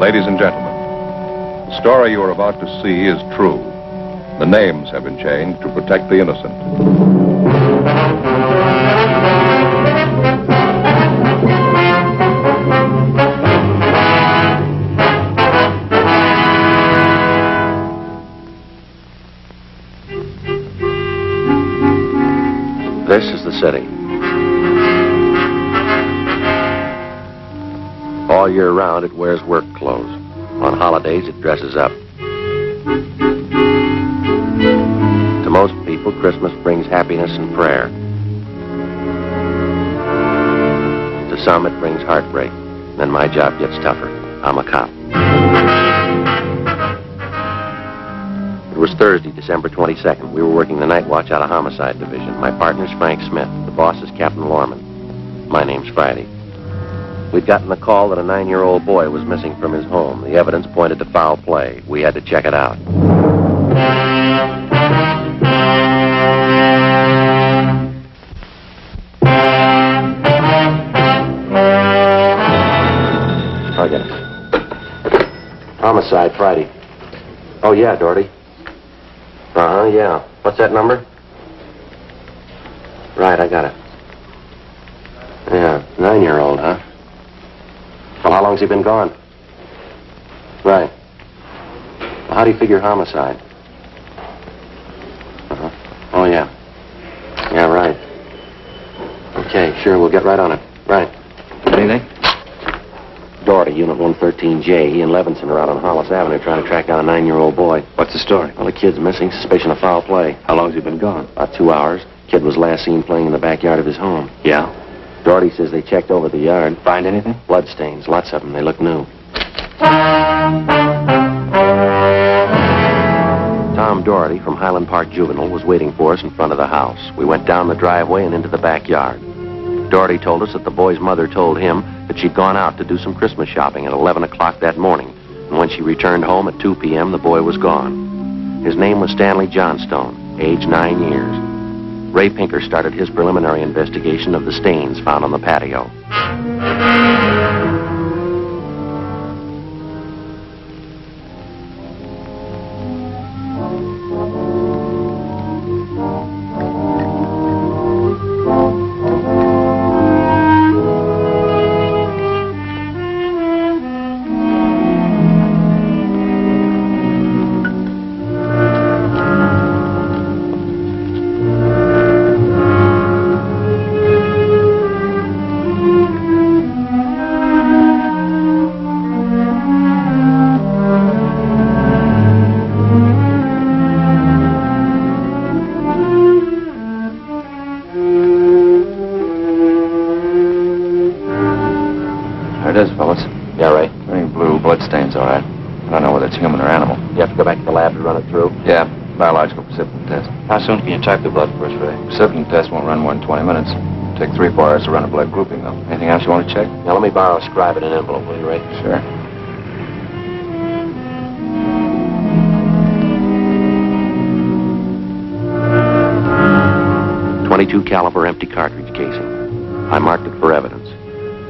Ladies and gentlemen, the story you are about to see is true. The names have been changed to protect the innocent. This is the city. All year round, it wears work clothes. On holidays, it dresses up. To most people, Christmas brings happiness and prayer. To some, it brings heartbreak. Then my job gets tougher. I'm a cop. It was Thursday, December 22nd. We were working the night watch out of Homicide Division. My partner's Frank Smith. The boss is Captain Lorman. My name's Friday. We'd gotten a call that a 9-year-old boy was missing from his home. The evidence pointed to foul play. We had to check it out. I'll get it. Homicide, Friday. Oh, yeah, Doherty. Uh-huh, yeah. What's that number? Right, I got it. Yeah, 9-year-old, huh? Well, how long's he been gone? Right. Well, how do you figure homicide? Uh-huh. Oh, yeah. Yeah, right. Okay, sure, we'll get right on it. Right. Anything? Doherty, Unit 113J. He and Levinson are out on Hollis Avenue trying to track down a 9-year-old boy. What's the story? Well, the kid's missing. Suspicion of foul play. How long's he been gone? About 2 hours. Kid was last seen playing in the backyard of his home. Yeah? Doherty says they checked over the yard. Find anything? Blood stains. Lots of them. They look new. Tom Doherty from Highland Park Juvenile was waiting for us in front of the house. We went down the driveway and into the backyard. Doherty told us that the boy's mother told him that she'd gone out to do some Christmas shopping at 11 o'clock that morning. And when she returned home at 2 p.m., the boy was gone. His name was Stanley Johnstone, age 9 years. Ray Pinker started his preliminary investigation of the stains found on the patio. All right. I don't know whether it's human or animal. You have to go back to the lab to run it through? Yeah, biological precipitin test. How soon can you type the blood for us, Ray? Precipitin test won't run more than 20 minutes. It'll take 3 or 4 hours to run a blood grouping, though. Anything else you want to check? Now, let me borrow a scribe and an envelope, will you, Ray? Sure. .22 caliber empty cartridge casing. I marked it for evidence.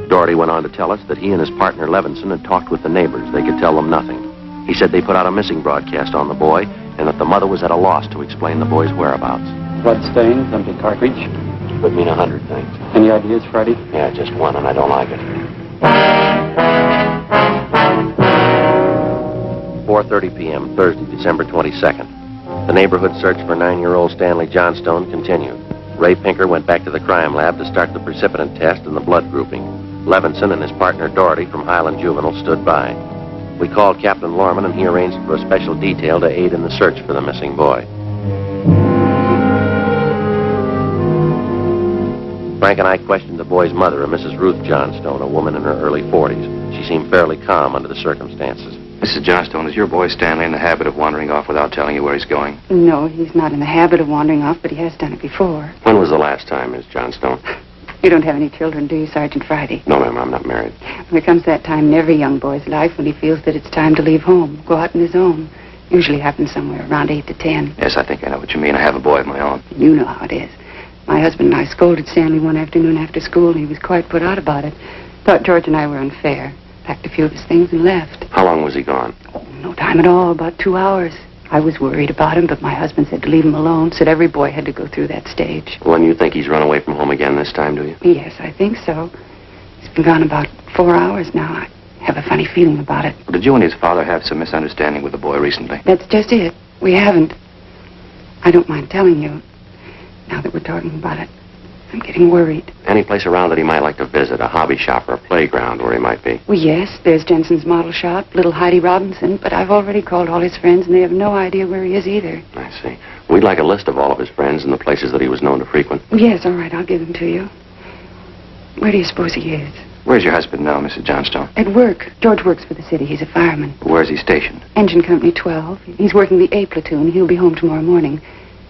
Doherty went on to tell us that he and his partner Levinson had talked with the neighbors. They could tell them nothing. He said they put out a missing broadcast on the boy and that the mother was at a loss to explain the boy's whereabouts. Blood stains, empty cartridge. Could mean 100 things. Any ideas, Friday? Yeah, just one, and I don't like it. 4:30 p.m., Thursday, December 22nd. The neighborhood search for 9-year-old Stanley Johnstone continued. Ray Pinker went back to the crime lab to start the precipitin test and the blood grouping. Levinson and his partner Doherty from Highland Juvenile stood by. We called Captain Lorman, and he arranged for a special detail to aid in the search for the missing boy. Frank and I questioned the boy's mother, a Mrs. Ruth Johnstone, a woman in her early 40s. She seemed fairly calm under the circumstances. Mrs. Johnstone, is your boy Stanley in the habit of wandering off without telling you where he's going? No, he's not in the habit of wandering off, but he has done it before. When was the last time, Miss Johnstone? You don't have any children, do you, Sergeant Friday? No, ma'am, I'm not married. There comes that time in every young boy's life when he feels that it's time to leave home, go out on his own. Usually happens somewhere around 8 to 10. Yes, I think I know what you mean. I have a boy of my own. You know how it is. My husband and I scolded Stanley one afternoon after school, and he was quite put out about it. Thought George and I were unfair. packed a few of his things and left. How long was he gone? No time at all, about 2 hours. I was worried about him, but my husband said to leave him alone, said every boy had to go through that stage. Well, and you think he's run away from home again this time, do you? Yes, I think so. He's been gone about 4 hours now. I have a funny feeling about it. Well, did you and his father have some misunderstanding with the boy recently? That's just it. We haven't. I don't mind telling you, now that we're talking about it. I'm getting worried. Any place around that he might like to visit, a hobby shop or a playground where he might be? Well, yes, there's Jensen's model shop, little Heidi Robinson, but I've already called all his friends, and they have no idea where he is either. I see. We'd like a list of all of his friends and the places that he was known to frequent. Yes, all right, I'll give them to you. Where do you suppose he is? Where's your husband now, Mrs. Johnstone? At work. George works for the city. He's a fireman. Where's he stationed? Engine Company 12. He's working the A platoon. He'll be home tomorrow morning.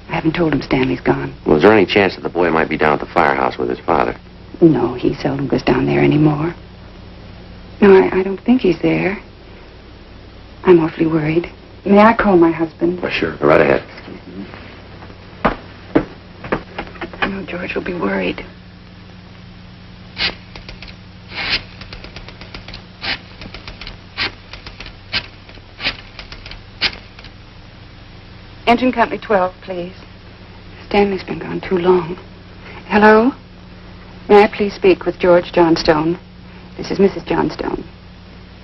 I haven't told him Stanley's gone. Was there any chance that the boy might be down at the firehouse with his father? No, he seldom goes down there anymore. No, I don't think he's there. I'm awfully worried. May I call my husband? Oh, sure. Right ahead. I know George will be worried. Engine Company 12, please. Stanley's been gone too long. Hello? May I please speak with George Johnstone? This is Mrs. Johnstone.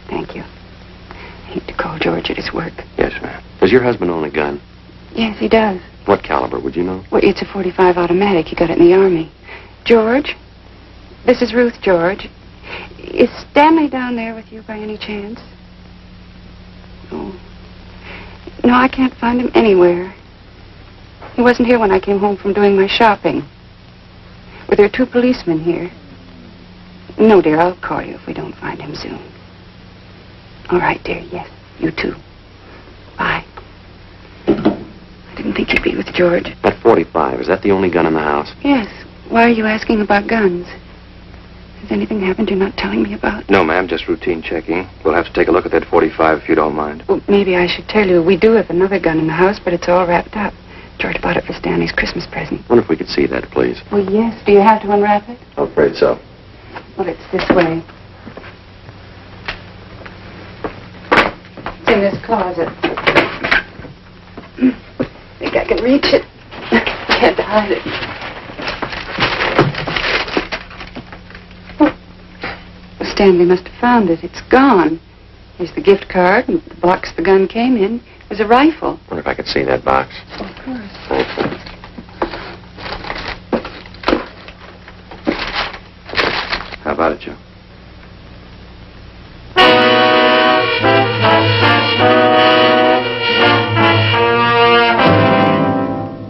Thank you. I hate to call George at his work. Yes, ma'am. Does your husband own a gun? Yes, he does. What caliber, would you know? Well, it's a .45 automatic. He got it in the Army. George? This is Ruth, George. Is Stanley down there with you by any chance? Oh. No, I can't find him anywhere. He wasn't here when I came home from doing my shopping. Well, there are 2 policemen here. No, dear, I'll call you if we don't find him soon. All right, dear, yes, you too. Bye. I didn't think you'd be with George. That .45, is that the only gun in the house? Yes. Why are you asking about guns? Has anything happened you're not telling me about? No, ma'am, just routine checking. We'll have to take a look at that .45 if you don't mind. Well, maybe I should tell you, we do have another gun in the house, but it's all wrapped up. George bought it for Stanley's Christmas present. Wonder if we could see that, please. Well, yes. Do you have to unwrap it? I'm afraid so. Well, it's this way. It's in this closet. Think I can reach it. Can't hide it. Oh. Stanley must have found it. It's gone. Here's the gift card and the box the gun came in. It was a rifle. Wonder if I could see that box. Of course. Thanks. How about it, Joe?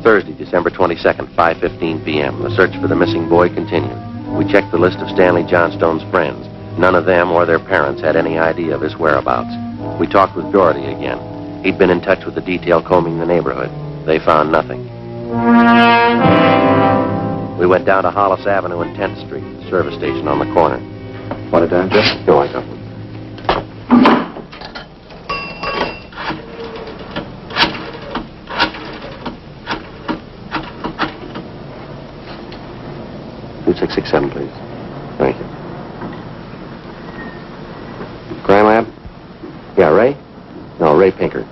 Thursday, December 22nd, 5:15 p.m. The search for the missing boy continued. We checked the list of Stanley Johnstone's friends. None of them or their parents had any idea of his whereabouts. We talked with Doherty again. He'd been in touch with the detail combing the neighborhood. They found nothing. We went down to Hollis Avenue and 10th Street, the service station on the corner. What a time, Joe? No, I got one. $2667, please. Thank you. Crime lab? Yeah, Ray? No, Ray Pinker.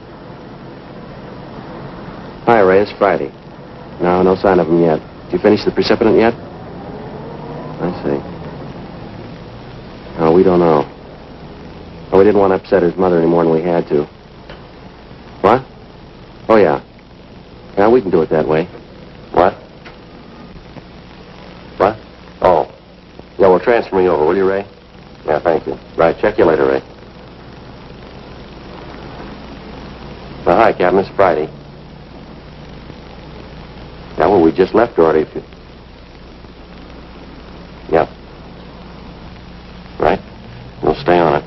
Hi, Ray. It's Friday. No sign of him yet. Did you finish the precipitant yet? I see. No, we don't know. Oh, we didn't want to upset his mother any more than we had to. What? Oh, yeah. Yeah, we can do it that way. What? What? Oh. Yeah, well, transfer me over, will you, Ray? Yeah, thank you. Right, check you later, Ray. Well, hi, Captain. It's Friday. Yeah, well, we just left Doherty. Yep. Right? We'll stay on it.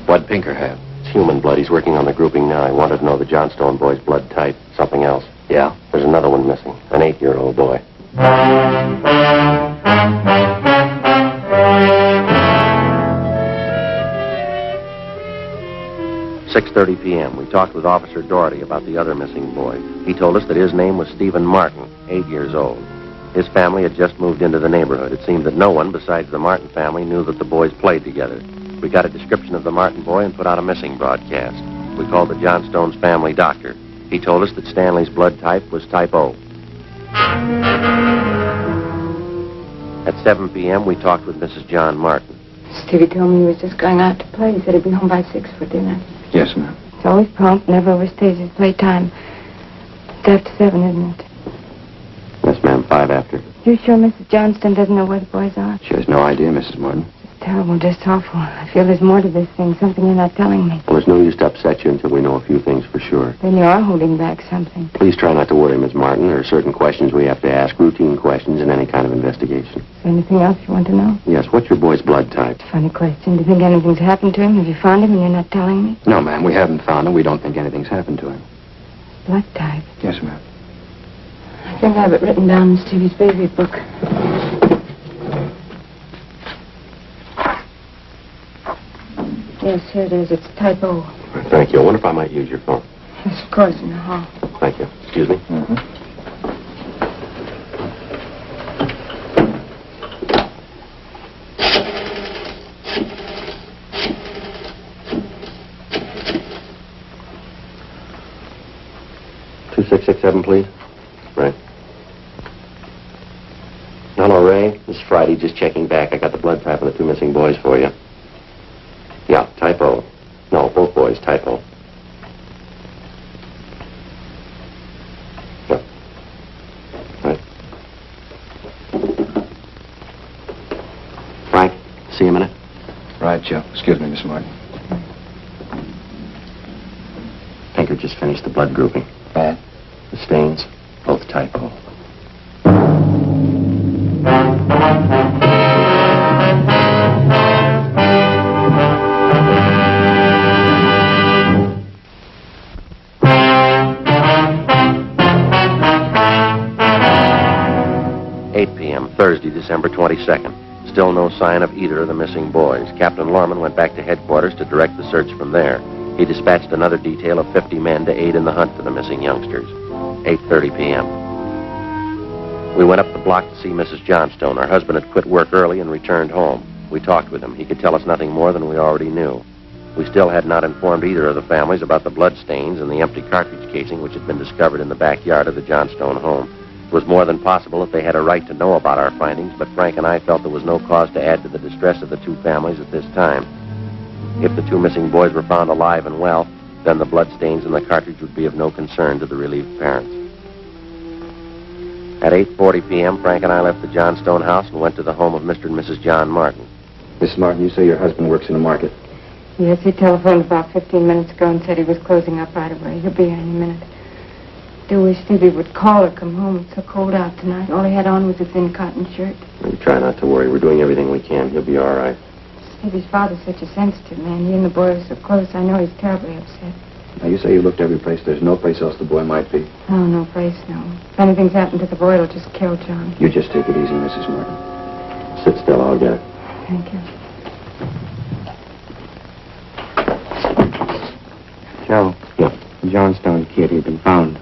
What'd Pinker have? It's human blood. He's working on the grouping now. He wanted to know the Johnstone boy's blood type. Something else. Yeah? There's another one missing. An 8-year-old boy. 6:30 p.m. We talked with Officer Doherty about the other missing boy. He told us that his name was Stephen Martin, 8 years old. His family had just moved into the neighborhood. It seemed that no one besides the Martin family knew that the boys played together. We got a description of the Martin boy and put out a missing broadcast. We called the Johnstone's family doctor. He told us that Stanley's blood type was type O. At 7 p.m., we talked with Mrs. John Martin. Stevie told me he was just going out to play. He said he'd be home by 6 for dinner. Yes, ma'am. He's always prompt, never overstays his playtime. It's after 7, isn't it? Yes, ma'am, 5 after. You sure Mrs. Johnston doesn't know where the boys are? She has no idea, Mrs. Martin. It's terrible, just awful. I feel there's more to this thing, something you're not telling me. Well, there's no use to upset you until we know a few things for sure. Then you are holding back something. Please try not to worry, Miss Martin. There are certain questions we have to ask, routine questions in any kind of investigation. Is there anything else you want to know? Yes, what's your boy's blood type? Funny question. Do you think anything's happened to him? Have you found him and you're not telling me? No, ma'am, we haven't found him. We don't think anything's happened to him. Blood type. Yes, ma'am. I think I have it written down in Stevie's baby book. Yes, here it is. It's type O. Thank you. I wonder if I might use your phone. Yes, of course, in the hall. Thank you. Excuse me. Mm-hmm. 2667, please. Right. Hello, Ray. This is Friday. Just checking back. I got the blood type of the 2 missing boys for you. Yeah, type O. No, both boys, type O. Yeah. Right. Frank, see you a minute. Right, Joe. Excuse me, Miss Martin. Tinker just finished the blood grouping. Bad? The stains, both type O. Thursday, December 22nd. Still no sign of either of the missing boys. Captain Lorman went back to headquarters to direct the search from there. He dispatched another detail of 50 men to aid in the hunt for the missing youngsters. 8:30 p.m. We went up the block to see Mrs. Johnstone. Her husband had quit work early and returned home. We talked with him. He could tell us nothing more than we already knew. We still had not informed either of the families about the blood stains and the empty cartridge casing which had been discovered in the backyard of the Johnstone home. It was more than possible that they had a right to know about our findings, but Frank and I felt there was no cause to add to the distress of the 2 families at this time. If the 2 missing boys were found alive and well, then the blood stains in the cartridge would be of no concern to the relieved parents. At 8:40 p.m., Frank and I left the Johnstone house and went to the home of Mr. and Mrs. John Martin. Miss Martin, you say your husband works in the market. Yes, he telephoned about 15 minutes ago and said he was closing up right away. He'll be here any minute. I do wish Stevie would call or come home. It's so cold out tonight. All he had on was a thin cotton shirt. We try not to worry. We're doing everything we can. He'll be all right. Stevie's father's such a sensitive man. He and the boy are so close. I know he's terribly upset. Now, you say you looked every place. There's no place else the boy might be. Oh, no place, no. If anything's happened to the boy, it'll just kill John. You just take it easy, Mrs. Martin. Sit still. I'll get it. Thank you. Joe. Yeah. The Johnstone kid, he'd been found.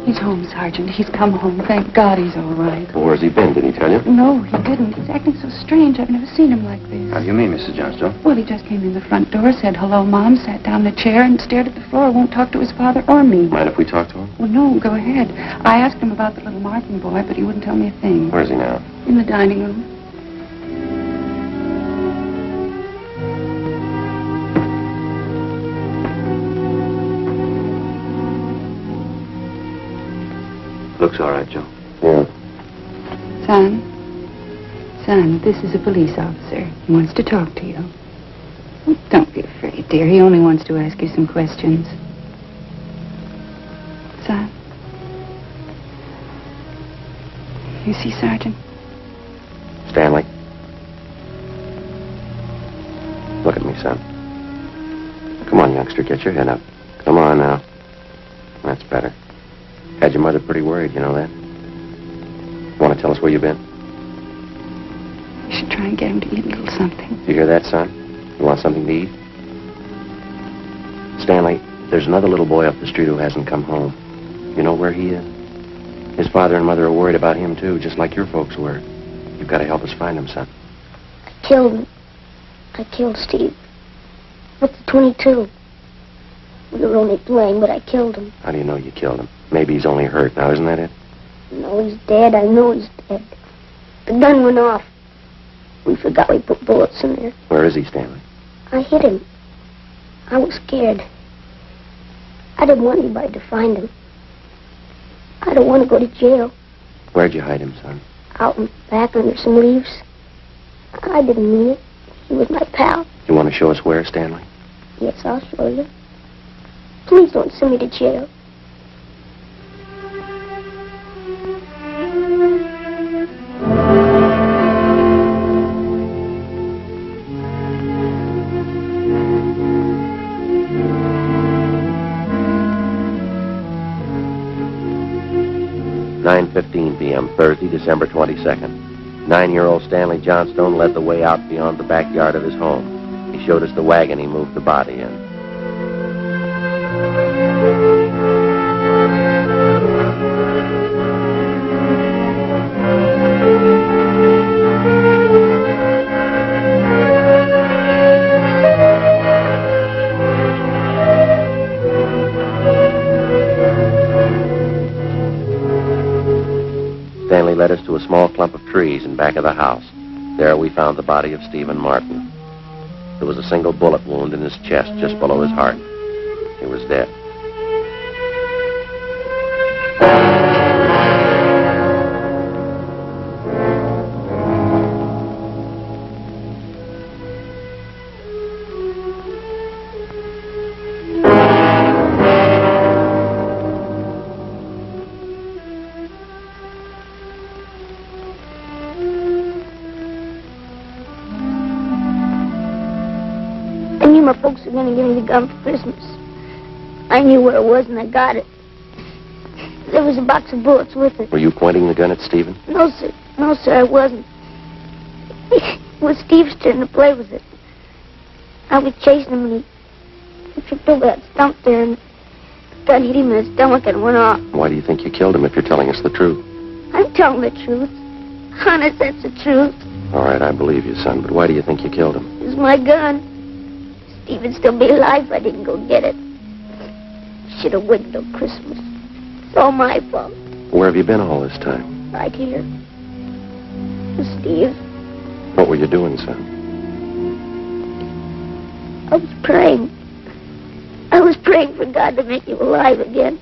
He's home, Sergeant. He's come home. Thank God he's all right. Well, where's he been? Did he tell you? No, he didn't. He's acting so strange. I've never seen him like this. How do you mean, Mrs. Johnstone? Well, he just came in the front door, said hello, Mom, sat down in a chair and stared at the floor. Won't talk to his father or me. Mind if we talk to him? Well, no, go ahead. I asked him about the little Martin boy, but he wouldn't tell me a thing. Where's he now? In the dining room. Looks all right, Joe. Yeah. Son, this is a police officer. He wants to talk to you. Oh, don't be afraid, dear. He only wants to ask you some questions. Son. You see, Sergeant? Stanley. Look at me, son. Come on, youngster. Get your head up. Come on now. That's better. Had your mother pretty worried, you know that? Want to tell us where you've been? You should try and get him to eat a little something. You hear that, son? You want something to eat? Stanley, if there's another little boy up the street who hasn't come home. You know where he is? His father and mother are worried about him, too, just like your folks were. You've got to help us find him, son. I killed him. I killed Steve. With the 22. We were only playing, but I killed him. How do you know you killed him? Maybe he's only hurt. Now, isn't that it? No, he's dead. I know he's dead. The gun went off. We forgot we put bullets in there. Where is he, Stanley? I hit him. I was scared. I didn't want anybody to find him. I don't want to go to jail. Where'd you hide him, son? Out in back under some leaves. I didn't mean it. He was my pal. You want to show us where, Stanley? Yes, I'll show you. Please don't send me to jail. (9:15 p.m., Thursday, December 22nd. 9-year-old Stanley Johnstone led the way out beyond the backyard of his home. He showed us the wagon he moved the body in. Stanley led us to a small clump of trees in back of the house. There we found the body of Stephen Martin. There was a single bullet wound in his chest just below his heart. He was dead. I knew my folks were going to give me the gun for Christmas. I knew where it was, and I got it. There was a box of bullets with it. Were you pointing the gun at Stephen? No, sir. No, sir, I wasn't. It was Steve's turn to play with it. I was chasing him, and he tripped over that stump there, and the gun hit him in the stomach and went off. Why do you think you killed him if you're telling us the truth? I'm telling the truth. Honest, that's the truth. All right, I believe you, son, but why do you think you killed him? It's my gun. Steve'd still be alive if I didn't go get it. Should have waited till Christmas. It's all my fault. Where have you been all this time? Right here. With Steve. What were you doing, son? I was praying. I was praying for God to make you alive again.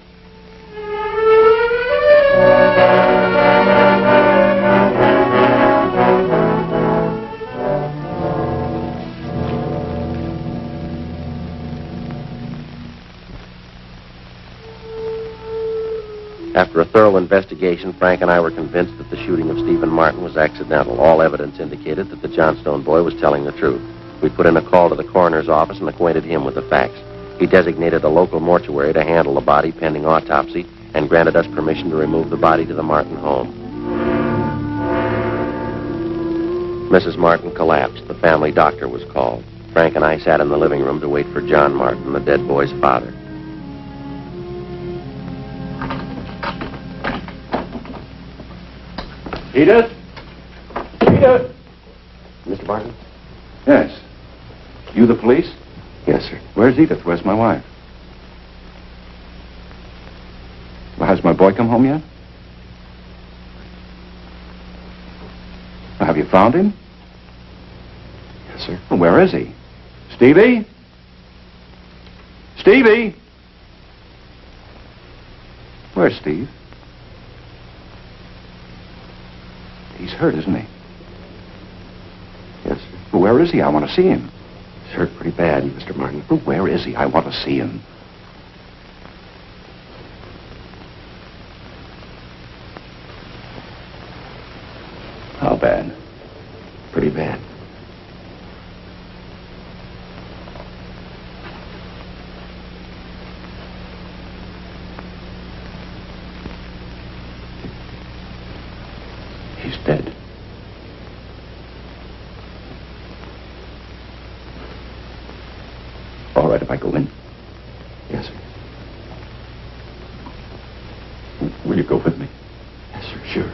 After a thorough investigation, Frank and I were convinced that the shooting of Stephen Martin was accidental. All evidence indicated that the Johnstone boy was telling the truth. We put in a call to the coroner's office and acquainted him with the facts. He designated a local mortuary to handle the body pending autopsy and granted us permission to remove the body to the Martin home. Mrs. Martin collapsed. The family doctor was called. Frank and I sat in the living room to wait for John Martin, the dead boy's father. Edith? Edith? Mr. Martin? Yes. You the police? Yes, sir. Where's Edith? Where's my wife? Well, has my boy come home yet? Well, have you found him? Yes, sir. Well, where is he? Stevie? Stevie? Where's Steve? He's hurt, isn't he? Yes, sir. Well, where is he? I want to see him. He's hurt pretty bad, Mr. Martin. Well, where is he? I want to see him. How bad? Pretty bad. He's dead. All right, if I go in? Yes, sir. Will you go with me? Yes, sir, sure.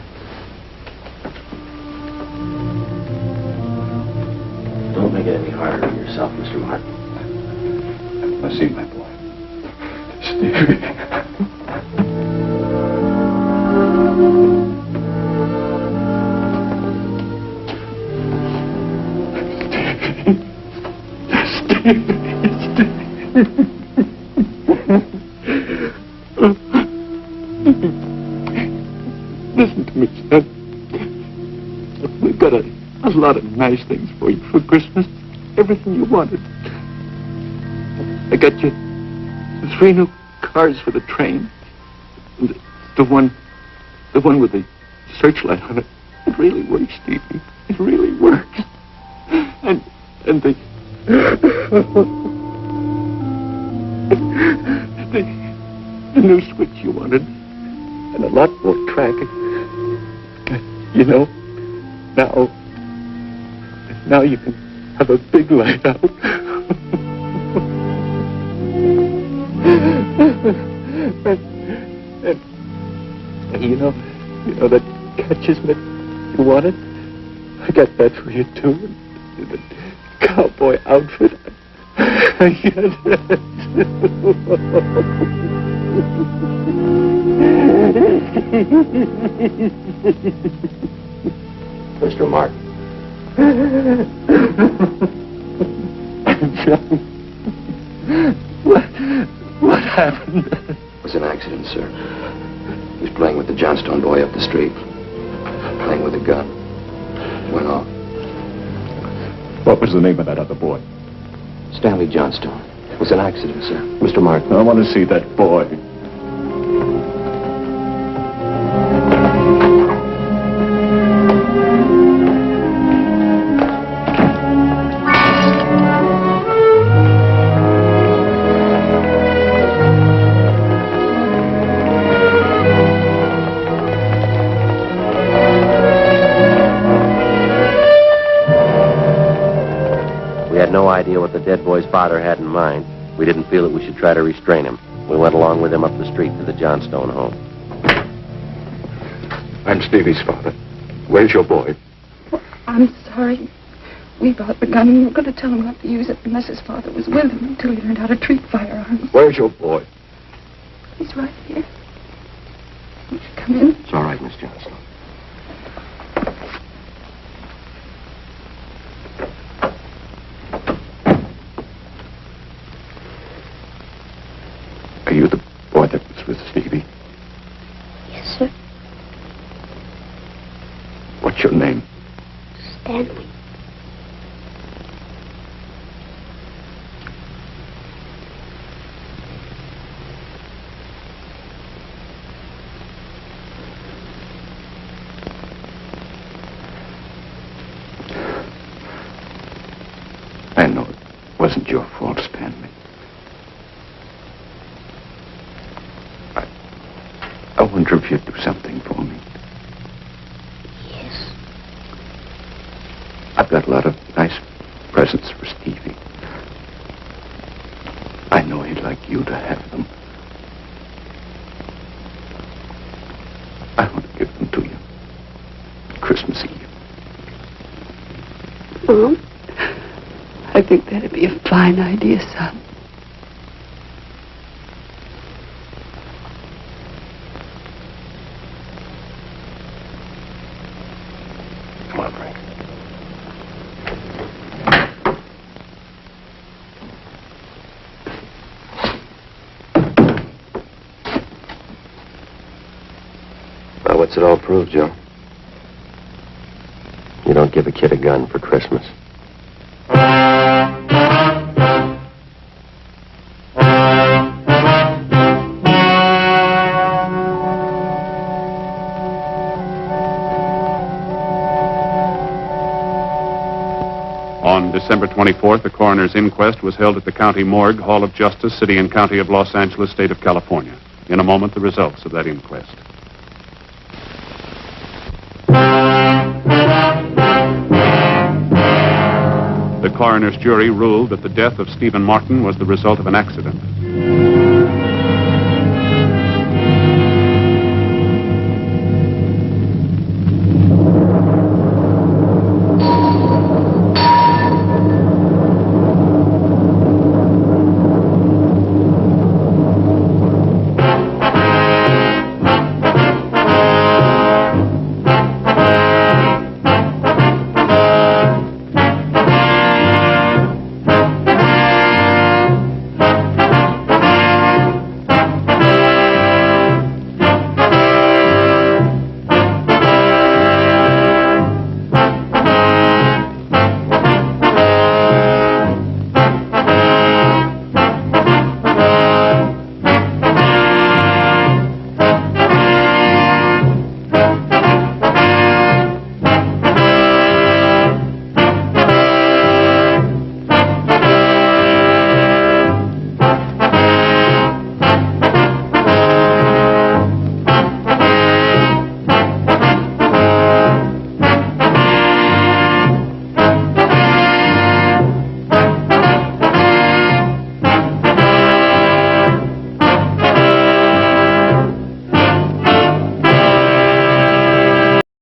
Don't make it any harder on yourself, Mr. Martin. I see my boy. Stevie. Listen to me, son. We've got a lot of nice things for you for Christmas. Everything you wanted. I got you 3 new cars for the train. The one with the searchlight on it. It really works, Stevie. It really works. And the the new switch you wanted, and a lot more track. You know, now you can have a big light out. and you know that catcher's mitt you wanted? I got that for you too. The cowboy outfit. Mr. Martin. What happened? It was an accident, sir. He was playing with the Johnstone boy up the street. Playing with a gun. Went off. What was the name of that other boy? Stanley Johnstone. It was an accident, sir. Mr. Martin. I want to see that boy. No idea what the dead boy's father had in mind. We didn't feel that we should try to restrain him. We went along with him up the street to the Johnstone home. I'm Stevie's father. Where's your boy? Oh, I'm sorry. We bought the gun and we were going to tell him not to use it unless his father was with him until he learned how to treat firearms. Where's your boy? He's right here. Won't you come in? It's all right, Miss Johnstone. Are you the boy that was with Stevie? Yes, sir. What's your name? Stanley. I know it wasn't your fault, Stanley. I wonder if you'd do something for me. Yes. I've got a lot of nice presents for Stevie. I know he'd like you to have them. I want to give them to you. Christmas Eve. Mom, I think that'd be a fine idea, son. Come on, Frank. Well, what's it all prove, Joe? You don't give a kid a gun for Christmas. On December 24th, the coroner's inquest was held at the County Morgue, Hall of Justice, City and County of Los Angeles, State of California. In a moment, the results of that inquest. The coroner's jury ruled that the death of Stephen Martin was the result of an accident.